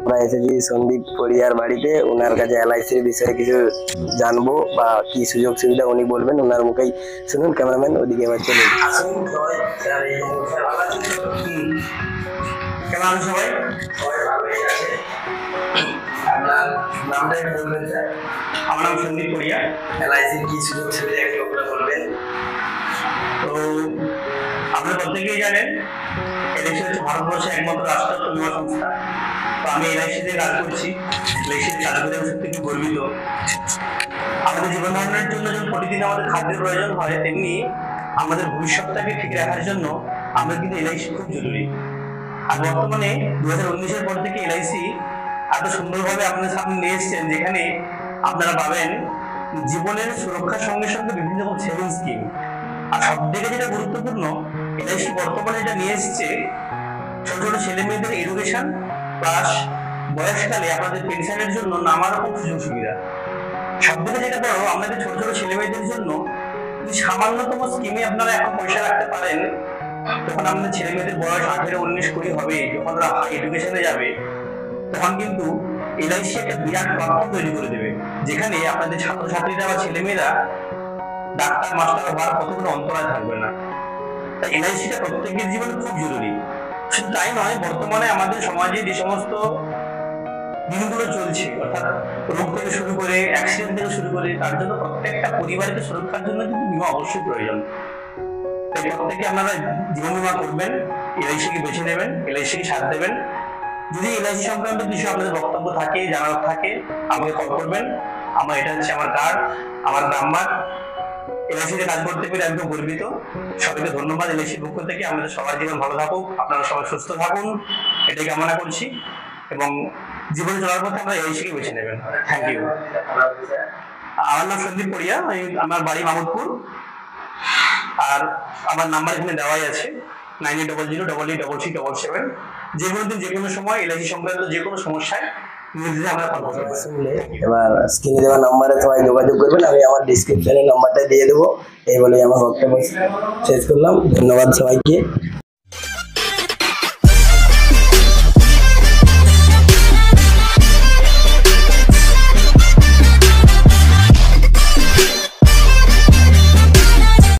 আমরা এসেছি সন্দীপ পড়িয়ার বাড়িতে। ওনার কাছে এলআইসির বিষয়ে কিছু জানবো বা কি সুযোগ সুবিধা উনি বলবেন, ওনার মুখেই শুনুন। ক্যামেরাম্যান ওদিকে এবার চলুন। কেমন আছেন সবাই? আপনার নামটা একটু বলবেন স্যার? আমার নাম সন্দীপ পড়িয়া। এলআইসির কি সুযোগ সুবিধা একটু ওগুলো বলবেন। তো আপনারা প্রত্যেকেই জানেন এলআইসি হচ্ছে ভারতবর্ষের একমাত্র রাষ্ট্রায়ত্ত বীমা সংস্থা। তো আমি এলআইসিতে কাজ করছি। এলআইসিতে কাজ করে আমি সত্যি খুব গর্বিত। আমাদের জীবন ধারণের জন্য যেমন প্রতিদিন আমাদের খাদ্যের প্রয়োজন হয়, তেমনি আমাদের ভবিষ্যৎটাকে ঠিক রাখার জন্য আমাদের কিন্তু এলআইসি খুব জরুরি। আর বর্তমানে 2019-এর পর থেকে এলআইসি এত সুন্দরভাবে আপনাদের সামনে নিয়ে এসছেন, যেখানে আপনারা পাবেন জীবনের সুরক্ষার সঙ্গে সঙ্গে বিভিন্ন রকম সেভিং স্কিম। আর সব থেকে যেটা গুরুত্বপূর্ণ, এলআইসি বর্তমানে এটা নিয়ে এসছে ছোট ছোট ছেলে মেয়েদের এডুকেশন প্লাস বয়সকালে আপনাদের পেনশনের জন্য নানা রকম সুযোগ সুবিধা। সব থেকে যেটা বড়, আমাদের ছোট ছোট ছেলে মেয়েদের জন্য যদি সামান্যতম স্কিমে আপনারা এখন পয়সা রাখতে পারেন, তখন আমাদের ছেলে মেয়েদের বয়স 18, 19, 20 হবে, যখন তারা হাই এডুকেশনে যাবে, তখন কিন্তু এলআইসি একটা বিরাট প্ল্যাটফর্ম তৈরি করে দেবে, যেখানে আপনাদের ছাত্রছাত্রীরা বা ছেলেমেয়েরা ডাক্তার মাস্টার হওয়ার কতগুলো অন্তরায় থাকবে না। তাই এলআইসিটা প্রত্যেকের জীবনে খুব জরুরি। শুধু তাই নয়, বর্তমানে আমাদের সমাজে যে সমস্ত দিনগুলো চলছে, অর্থাৎ রোগ থেকে শুরু করে অ্যাক্সিডেন্ট থেকে শুরু করে, তার জন্য প্রত্যেকটা পরিবারকে সুরক্ষার জন্য কিন্তু বীমা অবশ্যই প্রয়োজন। তাই প্রত্যেকে আপনারা জীবন বীমা করবেন, এলআইসিকে বেছে নেবেন, এলআইসিকে সাথ দেবেন। যদি এলআইসি সংক্রান্ত কিছু আপনাদের বক্তব্য থাকে, জানার থাকে, আমাকে কল করবেন। এটা হচ্ছে আমার কার্ড, আমার নাম্বার। এলআইসিতে কাজ করতে পেরে একদম গর্বিত। সবাইকে ধন্যবাদ এলআইসির পক্ষ থেকে। আমাদের সবার জীবন ভালো থাকুক, আপনারা সবাই সুস্থ থাকুন, এটাই কামনা করছি। এবং জীবনে চলার পথে আমরা এলআইসিকে বেছে নেবেন। Thank you. আমার নাম সন্দীপ পড়িয়া, আমার বাড়ি মামুদপুর। আর আমার নাম্বার এখানে দেওয়াই আছে, 9800886677। যে কোনো দিন যে কোনো সময় এলআইসি সংক্রান্ত যে কোনো সমস্যায় এবার স্ক্রিনে দেওয়া নাম্বারে সবাই যোগাযোগ করবেন। আমি আমার ডিসক্রিপশনে নাম্বারটা দিয়ে দেবো। এই বলে আমার বক্তব্য শেষ করলাম। ধন্যবাদ সবাইকে।